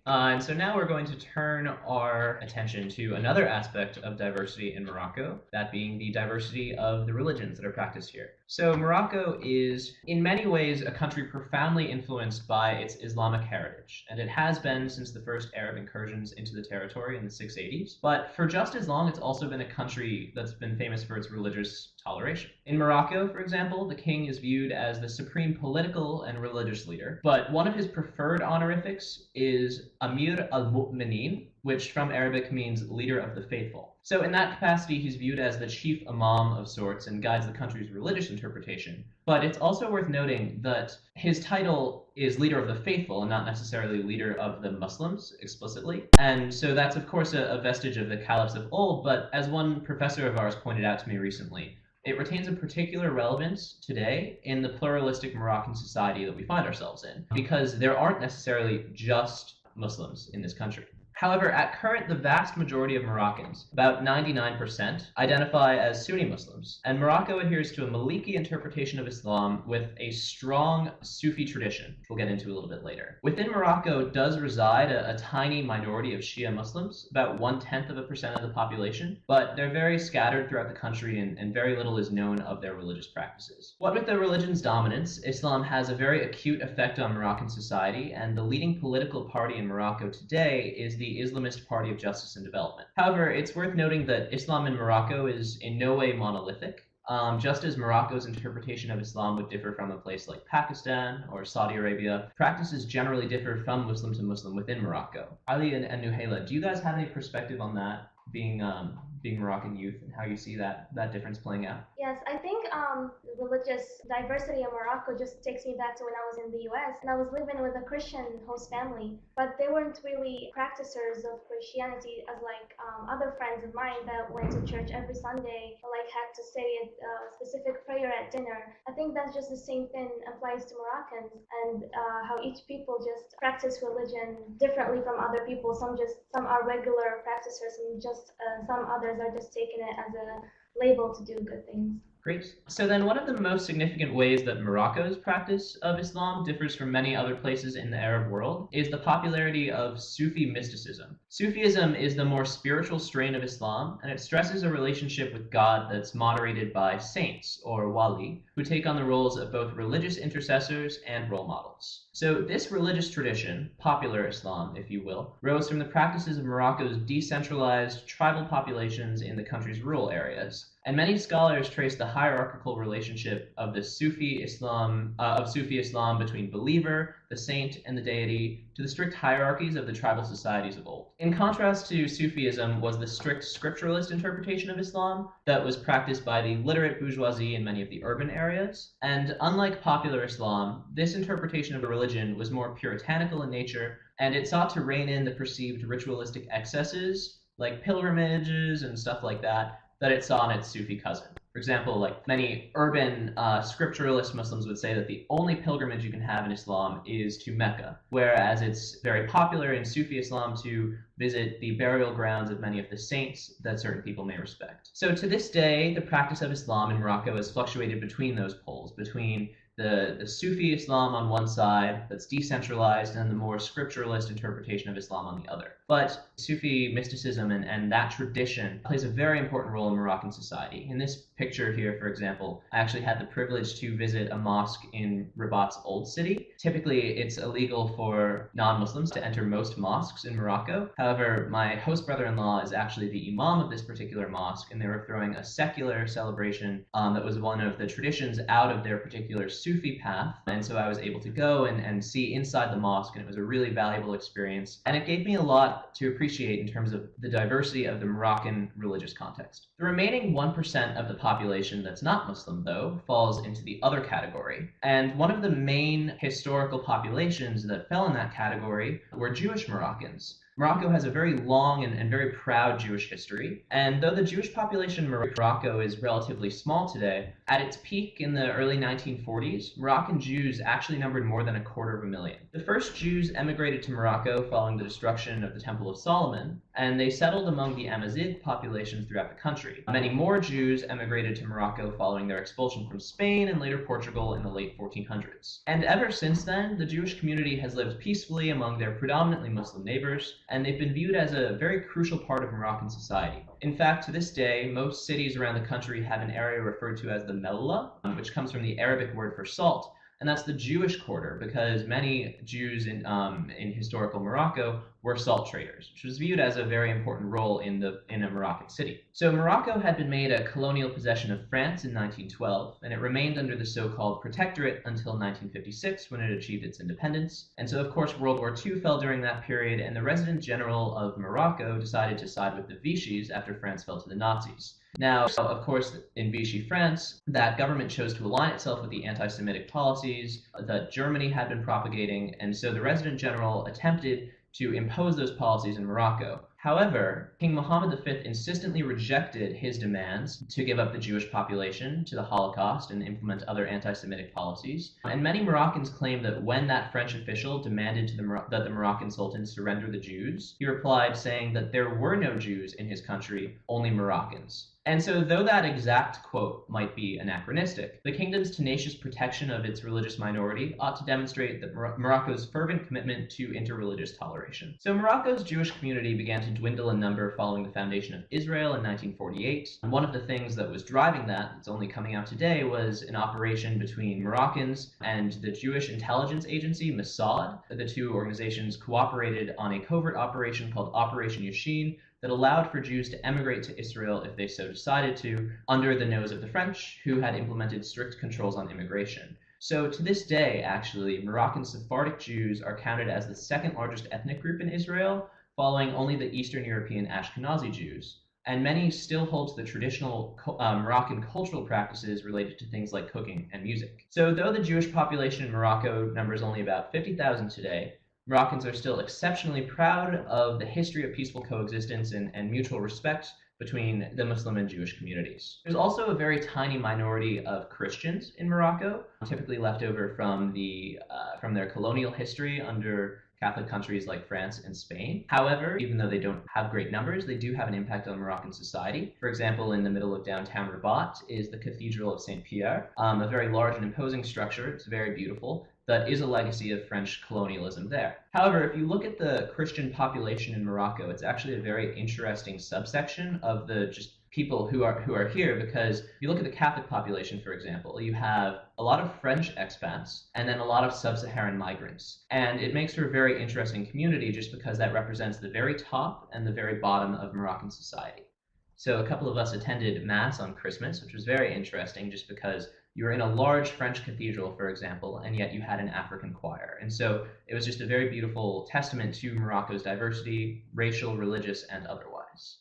And so now we're going to turn our attention to another aspect of diversity in Morocco, that being the diversity of the religions that are practiced here. So Morocco is in many ways a country profoundly influenced by its Islamic heritage, and it has been since the first Arab incursions into the territory in the 680s. But for just as long, it's also been a country that's been famous for its religious toleration. In Morocco, for example, the king is viewed as the supreme political and religious leader, but one of his preferred honorifics is Amir al-Mu'minin, which from Arabic means leader of the faithful. So in that capacity, he's viewed as the chief imam of sorts and guides the country's religious interpretation. But it's also worth noting that his title is leader of the faithful and not necessarily leader of the Muslims explicitly. And so that's of course a vestige of the caliphs of old, but as one professor of ours pointed out to me recently, it retains a particular relevance today in the pluralistic Moroccan society that we find ourselves in, because there aren't necessarily just Muslims in this country. However, at current, the vast majority of Moroccans, about 99%, identify as Sunni Muslims, and Morocco adheres to a Maliki interpretation of Islam with a strong Sufi tradition, which we'll get into a little bit later. Within Morocco does reside a tiny minority of Shia Muslims, about 0.1% of the population, but they're very scattered throughout the country and very little is known of their religious practices. What with the religion's dominance, Islam has a very acute effect on Moroccan society, and the leading political party in Morocco today is the Islamist Party of Justice and Development. However, it's worth noting that Islam in Morocco is in no way monolithic. Just as Morocco's interpretation of Islam would differ from a place like Pakistan or Saudi Arabia, practices generally differ from Muslim to Muslim within Morocco. Ali and Nuhaila, do you guys have any perspective on that, being Moroccan youth, and how you see that difference playing out? Yes, I think religious diversity in Morocco just takes me back to when I was in the US and I was living with a Christian host family, but they weren't really practicers of Christianity as like other friends of mine that went to church every Sunday or like had to say a specific prayer at dinner. I think that's just the same thing applies to Moroccans and how each people just practice religion differently from other people. Some are regular practicers and just some others are just taking it as a label to do good things. Great. So then one of the most significant ways that Morocco's practice of Islam differs from many other places in the Arab world is the popularity of Sufi mysticism. Sufism is the more spiritual strain of Islam, and it stresses a relationship with God that's moderated by saints, or wali, who take on the roles of both religious intercessors and role models. So this religious tradition, popular Islam, if you will, rose from the practices of Morocco's decentralized tribal populations in the country's rural areas. And many scholars trace the hierarchical relationship of the Sufi Islam between believer, the saint, and the deity to the strict hierarchies of the tribal societies of old. In contrast to Sufism was the strict scripturalist interpretation of Islam that was practiced by the literate bourgeoisie in many of the urban areas. And unlike popular Islam, this interpretation of a religion was more puritanical in nature, and it sought to rein in the perceived ritualistic excesses, like pilgrimages and stuff like that it saw in its Sufi cousin. For example, like many urban scripturalist Muslims would say that the only pilgrimage you can have in Islam is to Mecca, whereas it's very popular in Sufi Islam to visit the burial grounds of many of the saints that certain people may respect. So to this day, the practice of Islam in Morocco has fluctuated between those poles, between the Sufi Islam on one side that's decentralized and the more scripturalist interpretation of Islam on the other. But Sufi mysticism and that tradition plays a very important role in Moroccan society. In this picture here, for example, I actually had the privilege to visit a mosque in Rabat's Old City. Typically, it's illegal for non-Muslims to enter most mosques in Morocco. However, my host brother-in-law is actually the imam of this particular mosque, and they were throwing a secular celebration that was one of the traditions out of their particular Sufi path. And so I was able to go and see inside the mosque, and it was a really valuable experience. And it gave me a lot to appreciate in terms of the diversity of the Moroccan religious context. The remaining 1% of the population that's not Muslim, though, falls into the other category. And one of the main historical populations that fell in that category were Jewish Moroccans. Morocco has a very long and very proud Jewish history, and though the Jewish population in Morocco is relatively small today, At its peak in the early 1940s, Moroccan Jews actually numbered more than 250,000. The first Jews emigrated to Morocco following the destruction of the Temple of Solomon, and they settled among the Amazigh populations throughout the country. Many more Jews emigrated to Morocco following their expulsion from Spain and later Portugal in the late 1400s. And ever since then, the Jewish community has lived peacefully among their predominantly Muslim neighbors, and they've been viewed as a very crucial part of Moroccan society. In fact, to this day, most cities around the country have an area referred to as the Mellah, which comes from the Arabic word for salt, and that's the Jewish quarter because many Jews in historical Morocco were salt traders, which was viewed as a very important role in a Moroccan city. So Morocco had been made a colonial possession of France in 1912, and it remained under the so-called protectorate until 1956 when it achieved its independence. And so, of course, World War II fell during that period, and the Resident General of Morocco decided to side with the Vichy's after France fell to the Nazis. Now, of course, in Vichy France, that government chose to align itself with the anti-Semitic policies that Germany had been propagating, and so the Resident General attempted to impose those policies in Morocco. However, King Mohammed V insistently rejected his demands to give up the Jewish population to the Holocaust and implement other anti-Semitic policies. And many Moroccans claim that when that French official demanded that the Moroccan Sultan surrender the Jews, he replied saying that there were no Jews in his country, only Moroccans. And so though that exact quote might be anachronistic, the kingdom's tenacious protection of its religious minority ought to demonstrate that Morocco's fervent commitment to interreligious toleration. So Morocco's Jewish community began to dwindle in number following the foundation of Israel in 1948. And one of the things that was driving that's only coming out today was an operation between Moroccans and the Jewish intelligence agency, Mossad. The two organizations cooperated on a covert operation called Operation Yashin, that allowed for Jews to emigrate to Israel if they so decided to, under the nose of the French, who had implemented strict controls on immigration. So to this day, actually, Moroccan Sephardic Jews are counted as the second largest ethnic group in Israel, following only the Eastern European Ashkenazi Jews. And many still hold to the traditional Moroccan cultural practices related to things like cooking and music. So though the Jewish population in Morocco numbers only about 50,000 today, Moroccans are still exceptionally proud of the history of peaceful coexistence and mutual respect between the Muslim and Jewish communities. There's also a very tiny minority of Christians in Morocco, typically left over from their colonial history under Catholic countries like France and Spain. However, even though they don't have great numbers, they do have an impact on Moroccan society. For example, in the middle of downtown Rabat is the Cathedral of St. Pierre, a very large and imposing structure. It's very beautiful. That is a legacy of French colonialism there. However, if you look at the Christian population in Morocco, it's actually a very interesting subsection of the just people who are here, because if you look at the Catholic population, for example, you have a lot of French expats and then a lot of sub-Saharan migrants. And it makes for a very interesting community just because that represents the very top and the very bottom of Moroccan society. So a couple of us attended Mass on Christmas, which was very interesting just because you were in a large French cathedral, for example, and yet you had an African choir. And so it was just a very beautiful testament to Morocco's diversity, racial, religious, and otherwise.